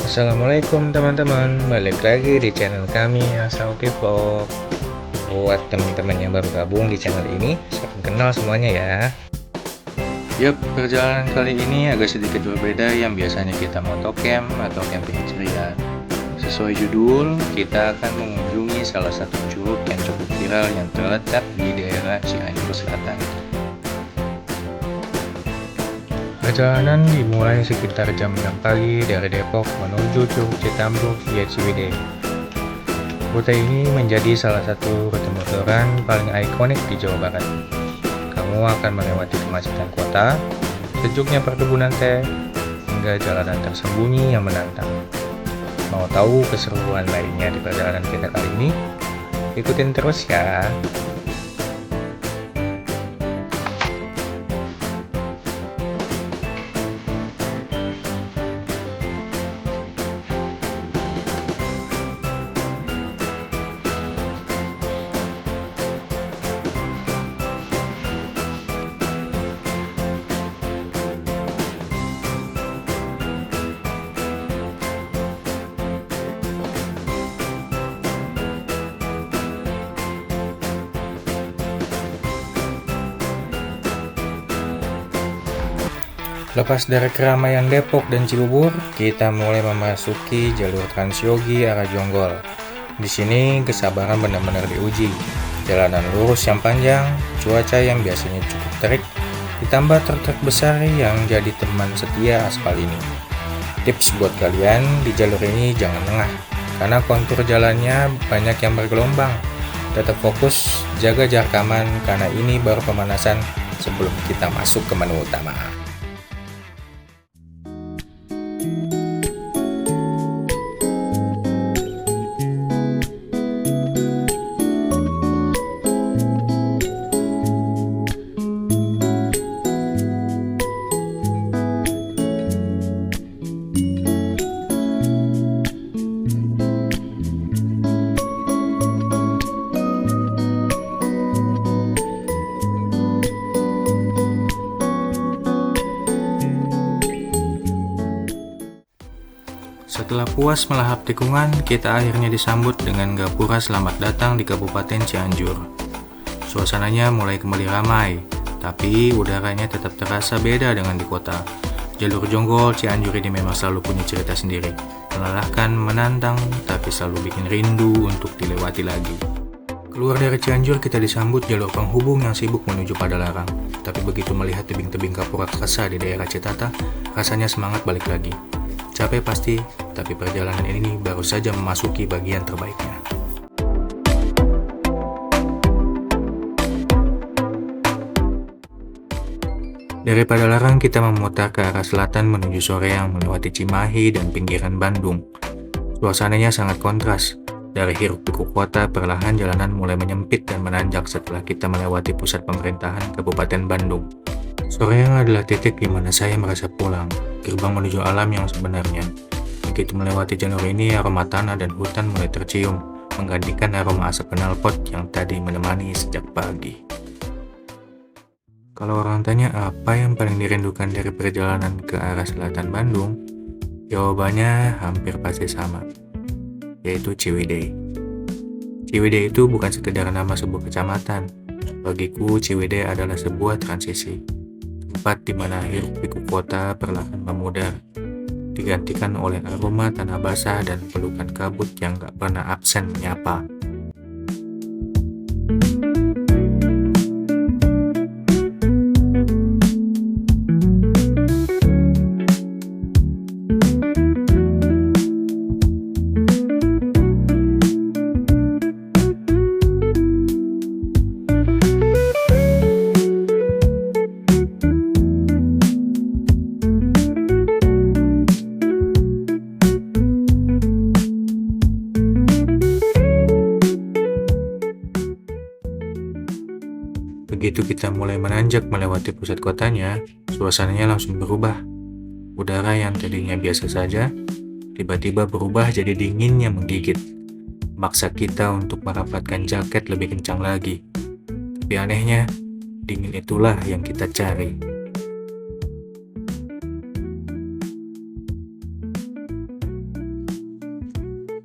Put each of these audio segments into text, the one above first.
Assalamualaikum teman-teman, balik lagi di channel kami Asal K-pop. Buat teman-teman yang baru gabung di channel ini, salam kenal semuanya ya. Yup, perjalanan kali ini agak sedikit berbeda yang biasanya kita motocamp atau camping ceria. Sesuai judul, kita akan mengunjungi salah satu curug yang cukup viral yang terletak di daerah Cianjur Selatan. Perjalanan dimulai sekitar jam 6 pagi dari Depok menuju Curug Citambur via Ciwidey. Rute ini menjadi salah satu rute motoran paling ikonik di Jawa Barat. Kamu akan melewati kemacetan kota, sejuknya perkebunan teh, hingga jalanan tersembunyi yang menantang. Mau tahu keseruan lainnya di perjalanan kita kali ini? Ikutin terus ya! Lepas dari keramaian Depok dan Cibubur, kita mulai memasuki jalur Transyogi arah Jonggol. Di sini kesabaran benar-benar diuji. Jalanan lurus yang panjang, cuaca yang biasanya cukup terik, ditambah truk-truk besar yang jadi teman setia aspal ini. Tips buat kalian di jalur ini jangan lengah, karena kontur jalannya banyak yang bergelombang. Tetap fokus, jaga jarak aman karena ini baru pemanasan sebelum kita masuk ke menu utama. Setelah puas melahap tikungan, kita akhirnya disambut dengan gapura selamat datang di Kabupaten Cianjur. Suasananya mulai kembali ramai, tapi udaranya tetap terasa beda dengan di kota. Jalur Jonggol Cianjur ini memang selalu punya cerita sendiri. Melelahkan, menantang, tapi selalu bikin rindu untuk dilewati lagi. Keluar dari Cianjur, kita disambut jalur penghubung yang sibuk menuju Padalarang. Tapi begitu melihat tebing-tebing kapur raksasa di daerah Citata, rasanya semangat balik lagi. Capek pasti, tapi perjalanan ini baru saja memasuki bagian terbaiknya. Dari Padalarang kita memutar ke arah selatan menuju Soreang melewati Cimahi dan pinggiran Bandung. Suasananya sangat kontras. Dari hiruk-pikuk kota, perlahan jalanan mulai menyempit dan menanjak setelah kita melewati pusat pemerintahan Kabupaten Bandung. Soreang adalah titik di mana saya merasa pulang, gerbang menuju alam yang sebenarnya. Begitu melewati jalur ini, aroma tanah dan hutan mulai tercium, menggantikan aroma asap knalpot yang tadi menemani sejak pagi. Kalau orang tanya apa yang paling dirindukan dari perjalanan ke arah selatan Bandung, jawabannya hampir pasti sama, yaitu Ciwidey. Ciwidey itu bukan sekedar nama sebuah kecamatan. Bagiku, Ciwidey adalah sebuah transisi. Tempat di mana hiruk-pikuk kota perlahan memudar, digantikan oleh aroma tanah basah dan pelukan kabut yang gak pernah absen menyapa. Begitu kita mulai menanjak melewati pusat kotanya, suasananya langsung berubah. Udara yang tadinya biasa saja, tiba-tiba berubah jadi dingin yang menggigit. Memaksa kita untuk merapatkan jaket lebih kencang lagi. Tapi anehnya, dingin itulah yang kita cari.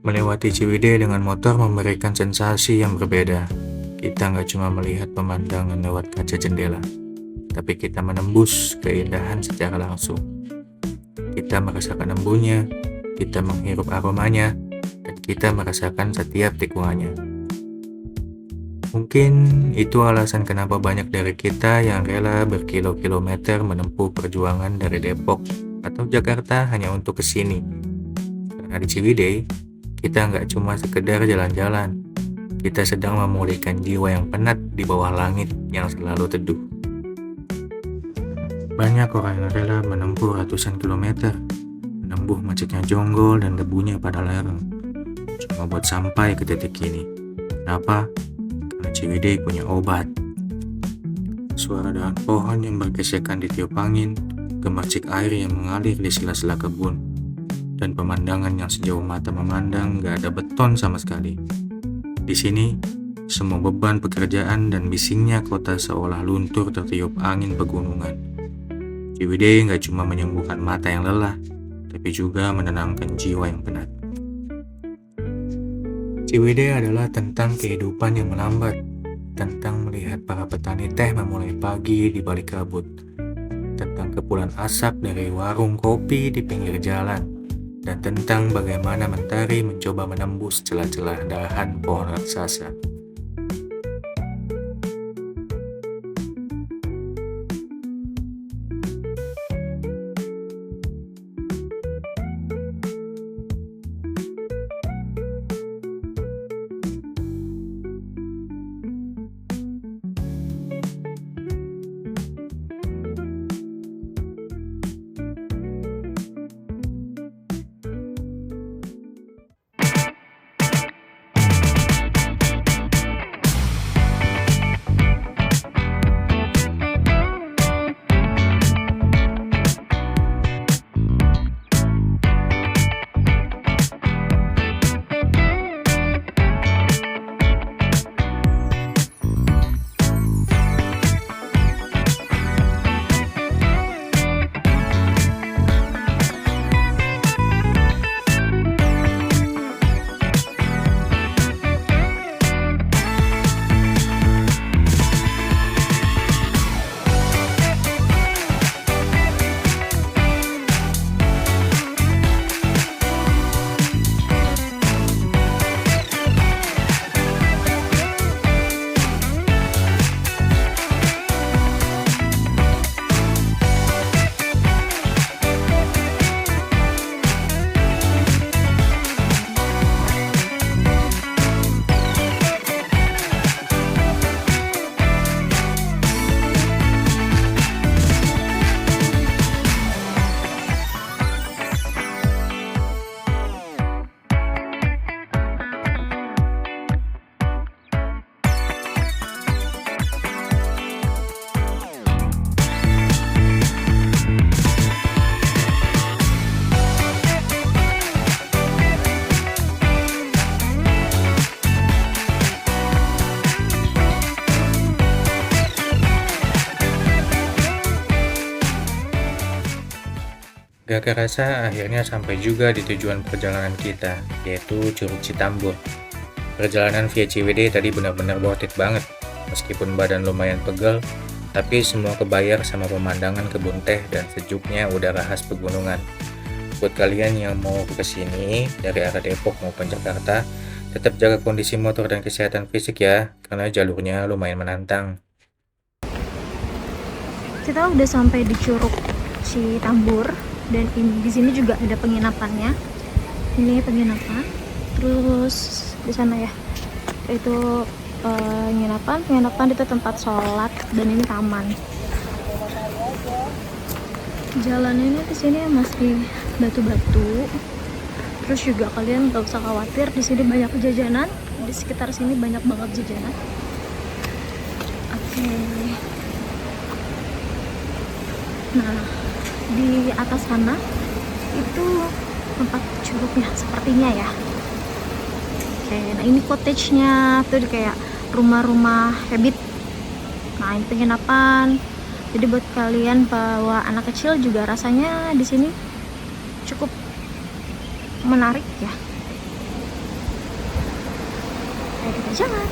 Melewati Ciwidey dengan motor memberikan sensasi yang berbeda. Kita nggak cuma melihat pemandangan lewat kaca jendela, tapi kita menembus keindahan secara langsung. Kita merasakan embunnya, kita menghirup aromanya, dan kita merasakan setiap tikungannya. Mungkin itu alasan kenapa banyak dari kita yang rela berkilo-kilometer menempuh perjuangan dari Depok atau Jakarta hanya untuk kesini. Karena di Ciwidey, kita nggak cuma sekedar jalan-jalan, kita sedang memulihkan jiwa yang penat di bawah langit yang selalu teduh. Banyak orang yang rela menempuh ratusan kilometer, menempuh macetnya Jonggol dan debunya pada lereng, cuma buat sampai ke titik ini. Kenapa? Karena Ciwidey punya obat. Suara dahan pohon yang bergesekan di tiup angin, gemercik air yang mengalir di sela-sela kebun, dan pemandangan yang sejauh mata memandang gak ada beton sama sekali. Di sini, semua beban pekerjaan dan bisingnya kota seolah luntur tertiup angin pegunungan. Ciwidey gak cuma menyembuhkan mata yang lelah, tapi juga menenangkan jiwa yang penat. Ciwidey adalah tentang kehidupan yang melambat, tentang melihat para petani teh memulai pagi di balik kabut, tentang kepulan asap dari warung kopi di pinggir jalan, dan tentang bagaimana mentari mencoba menembus celah-celah dahan pohon raksasa. Gak kerasa akhirnya sampai juga di tujuan perjalanan kita, yaitu Curug Citambur. Perjalanan via Ciwidey tadi benar-benar worth it banget. Meskipun badan lumayan pegel, tapi semua kebayar sama pemandangan kebun teh dan sejuknya udara khas pegunungan. Buat kalian yang mau ke sini dari arah Depok maupun Jakarta, tetap jaga kondisi motor dan kesehatan fisik ya, karena jalurnya lumayan menantang. Kita udah sampai di Curug Citambur dan di sini juga ada penginapannya. Ini penginapan. Terus di sana ya, itu penginapan itu tempat sholat dan ini taman. Jalannya di sini masih batu-batu. Terus juga kalian gak usah khawatir, di sini banyak jajanan. Di sekitar sini banyak banget jajanan. Oke. Nah, di atas sana itu tempat curugnya sepertinya ya. Oke, nah ini cottage-nya tuh kayak rumah-rumah habit. Nah, ini penginapan. Jadi buat kalian bawa anak kecil juga rasanya di sini cukup menarik ya. Ayo kita jalan.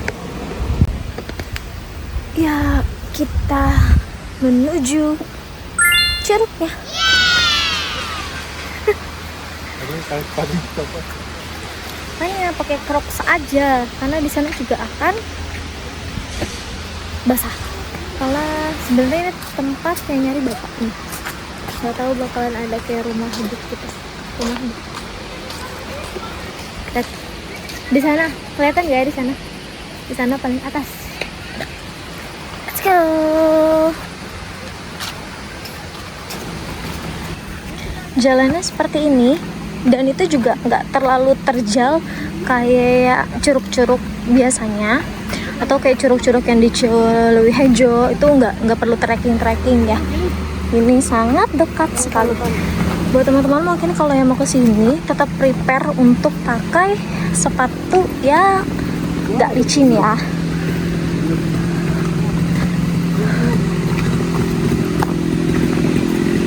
Ya, kita menuju Curugnya. Makanya pakai Crocs aja, karena di sana juga akan basah. Karena sebenarnya ini tempat yang nyari bapak nih. Nggak tahu bakalan ada kayak rumah hidup gitu. Rumah hidup. Lihat. Di sana, kelihatan nggak ya di sana? Di sana paling atas. Let's go. Jalannya seperti ini, dan itu juga nggak terlalu terjal kayak curug-curug biasanya, atau kayak curug-curug yang di Cilewihejo itu nggak perlu trekking ya. Ini sangat dekat sekali. Buat teman-teman mungkin kalau yang mau ke sini tetap prepare untuk pakai sepatu ya nggak licin ya.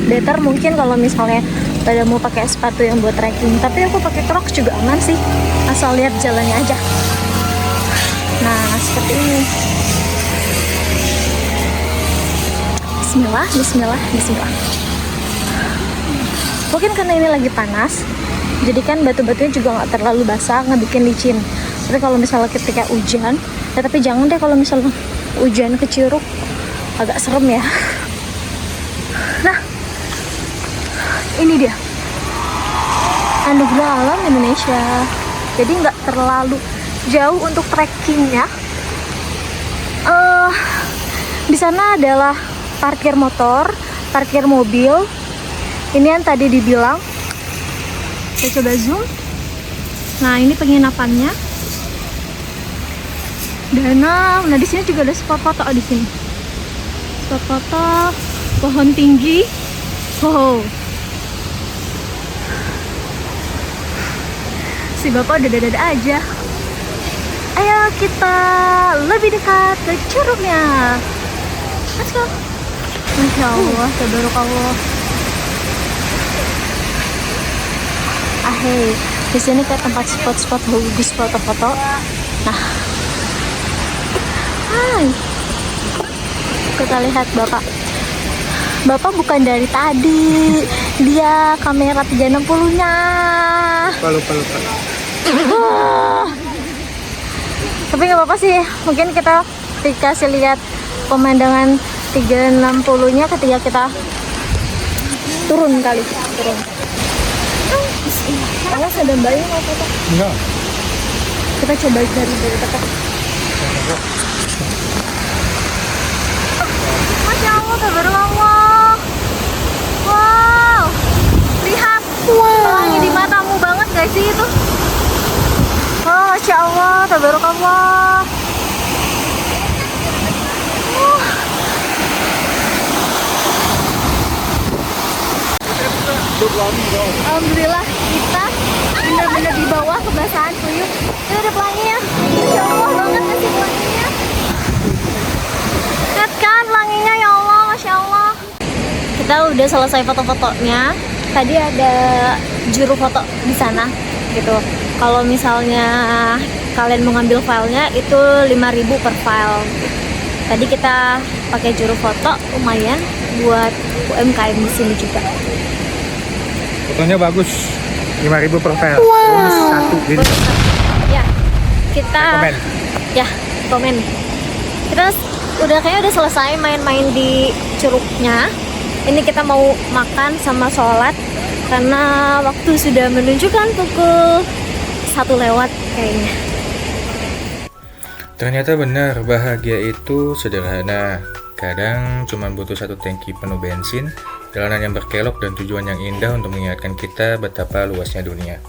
Better mungkin kalau misalnya pada mau pakai sepatu yang buat trekking, tapi aku pakai Crocs juga aman sih, asal lihat jalannya aja. Nah, seperti ini. Bismillah, bismillah, bismillah. Mungkin karena ini lagi panas, jadi kan batu-batunya juga nggak terlalu basah, nggak bikin licin. Tapi kalau misalnya ketika hujan, ya tapi jangan deh kalau misalnya hujan ke Curug, agak serem ya. Nah, ini dia anugerah alam Indonesia. Jadi nggak terlalu jauh untuk trekkingnya. Di sana adalah parkir motor, parkir mobil. Ini yang tadi dibilang. Saya coba zoom. Nah, ini penginapannya. Danau. Nah, di sini juga ada spot foto di sini. Spot foto, pohon tinggi. Wow. Si bapak udah dada aja. Ayo kita lebih dekat ke curugnya. Let's go. Masya Allah, tabarakallah. Ahey, di sini ke tempat spot-spot bagus foto-foto. Nah, hai, kita lihat bapak. Bapak bukan dari tadi, dia kamera 360-nya. Lupa. Tapi nggak apa-apa sih, mungkin kita dikasih lihat pemandangan 360-nya ketika kita turun kali. Awas ada bayi mau foto? Enggak. Kita coba dari dekat. Masya Allah, tabarakallah. Wow, lihat. Pelangi di matamu banget gak sih itu? Oh, Masya Allah, tabarakallah. Alhamdulillah kita benar-benar di bawah kebasahan kuyup. Ini ada pelanginya. Masya Allah banget kasih pelanginya. Lihat kan pelanginya, ya Allah, Masya Allah. Kita udah selesai foto-fotonya. Tadi ada juru foto di sana gitu. Kalau misalnya kalian mau ngambil filenya itu 5.000 per file. Tadi kita pakai juru foto, lumayan buat UMKM di sini juga. Fotonya bagus. 5.000 per file. Wow. Bonus 1. Jadi Ya, kita komen. Kita kayaknya udah selesai main-main di curugnya. Ini kita mau makan sama sholat karena waktu sudah menunjukkan pukul 1 lewat kayaknya. ternyata benar, bahagia itu sederhana. Kadang cuma butuh satu tangki penuh bensin, jalanan yang berkelok, dan tujuan yang indah untuk mengingatkan kita betapa luasnya dunia.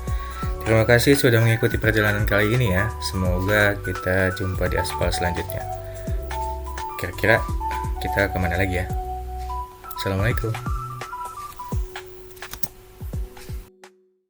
Terima kasih sudah mengikuti perjalanan kali ini ya. Semoga kita jumpa di aspal selanjutnya. Kira-kira kita kemana lagi ya? Assalamualaikum.